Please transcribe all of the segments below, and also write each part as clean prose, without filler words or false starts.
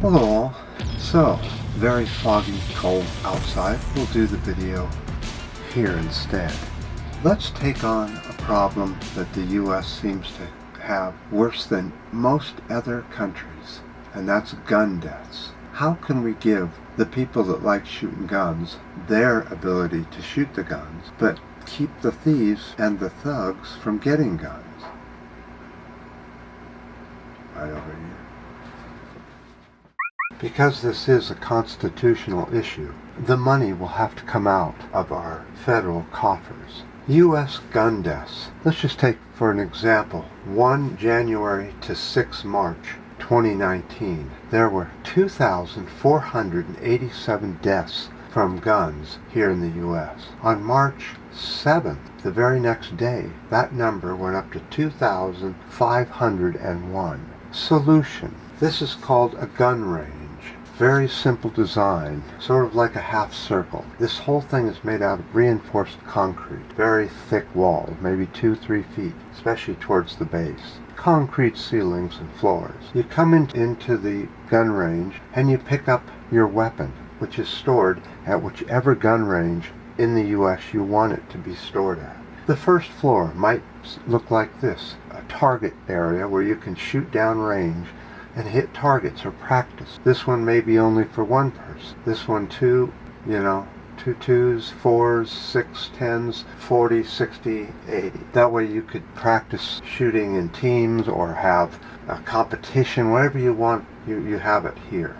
Hello all. So, very foggy, cold outside. We'll do the video here instead. Let's take on a problem that the U.S. seems to have worse than most other countries, and that's gun deaths. How can we give the people that like shooting guns their ability to shoot the guns, but keep the thieves and the thugs from getting guns? Right over here. Because this is a constitutional issue, the money will have to come out of our federal coffers. U.S. gun deaths. Let's just take, for an example, 1 January to 6 March 2019. There were 2,487 deaths from guns here in the U.S. On March 7th, the very next day, that number went up to 2,501. Solution. This is called a gun range. Very simple design, sort of like a half circle. This whole thing is made out of reinforced concrete, very thick walls, maybe 2-3 feet, especially towards the base. Concrete ceilings and floors. You come into the gun range and you pick up your weapon, which is stored at whichever gun range in the U.S. you want it to be stored at. The first floor might look like this, a target area where you can shoot down range and hit targets or practice. This one may be only for one person. This one two, 2 2s, 4s, 6 10s, 40, 60, 80. That way you could practice shooting in teams or have a competition, whatever you want, you have it here.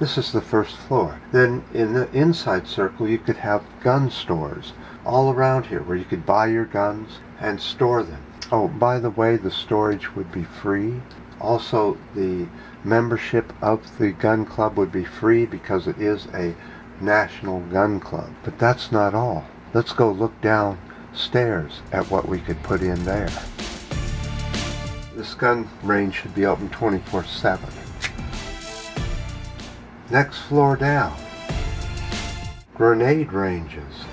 This is the first floor. Then in the inside circle you could have gun stores all around here where you could buy your guns and store them. Oh, by the way, the storage would be free. Also, the membership of the gun club would be free because it is a national gun club. But that's not all. Let's go look downstairs at what we could put in there. This gun range should be open 24/7. Next floor down. Grenade ranges.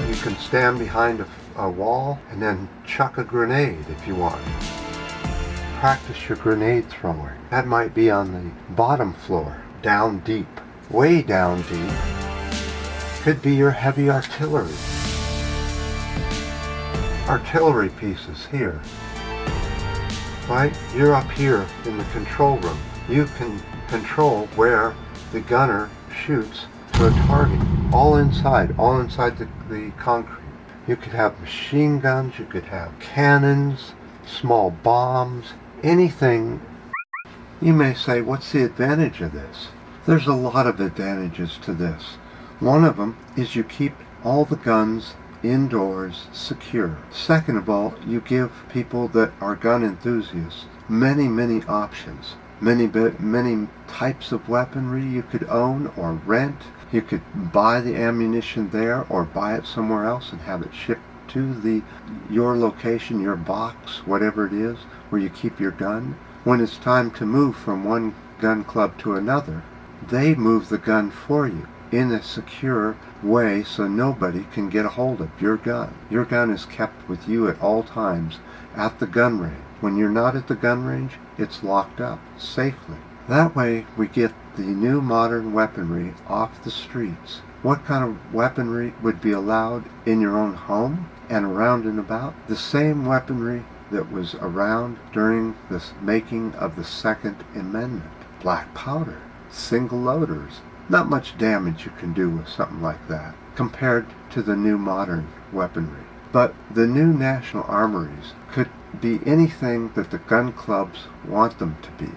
You can stand behind a wall and then chuck a grenade if you want. Practice your grenade throwing. That might be on the bottom floor, down deep, way down deep. Could be your heavy artillery. Artillery pieces here. Right? You're up here in the control room. You can control where the gunner shoots to a target. All inside the concrete. You could have machine guns, you could have cannons, small bombs, anything. You may say, what's the advantage of this? There's a lot of advantages to this. One of them is you keep all the guns indoors secure. Second of all, you give people that are gun enthusiasts many options. Many types of weaponry you could own or rent. You could buy the ammunition there or buy it somewhere else and have it shipped to your location, your box, whatever it is, where you keep your gun. When it's time to move from one gun club to another, they move the gun for you in a secure way so nobody can get a hold of your gun. Your gun is kept with you at all times at the gun range. When you're not at the gun range, it's locked up safely. That way we get the new modern weaponry off the streets. What kind of weaponry would be allowed in your own home and around and about? The same weaponry that was around during the making of the Second Amendment. Black powder, single loaders. Not much damage you can do with something like that compared to the new modern weaponry. But the new national armories could be anything that the gun clubs want them to be.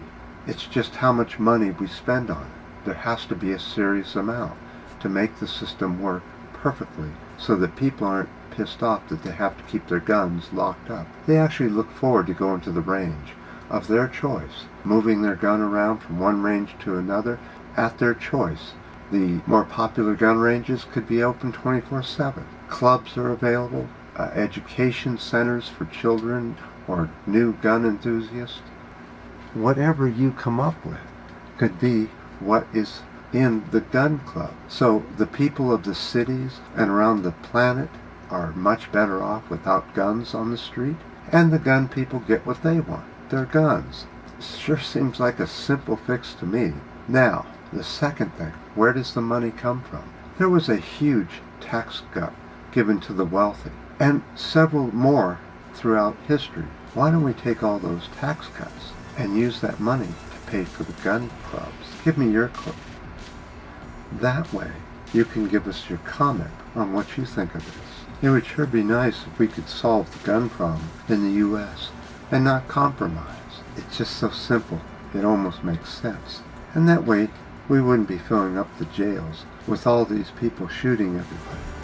It's just how much money we spend on it. There has to be a serious amount to make the system work perfectly so that people aren't pissed off that they have to keep their guns locked up. They actually look forward to going to the range of their choice, moving their gun around from one range to another at their choice. The more popular gun ranges could be open 24/7. Clubs are available, education centers for children or new gun enthusiasts. Whatever you come up with could be what is in the gun club. So the people of the cities and around the planet are much better off without guns on the street, and the gun people get what they want, their guns. sure seems like a simple fix to me. Now, the second thing, where does the money come from? There was a huge tax cut given to the wealthy, and several more throughout history. Why don't we take all those tax cuts and use that money to pay for the gun clubs? Give me your clue. That way, you can give us your comment on what you think of this. It would sure be nice if we could solve the gun problem in the U.S. and not compromise. It's just so simple, it almost makes sense. And that way, we wouldn't be filling up the jails with all these people shooting everybody.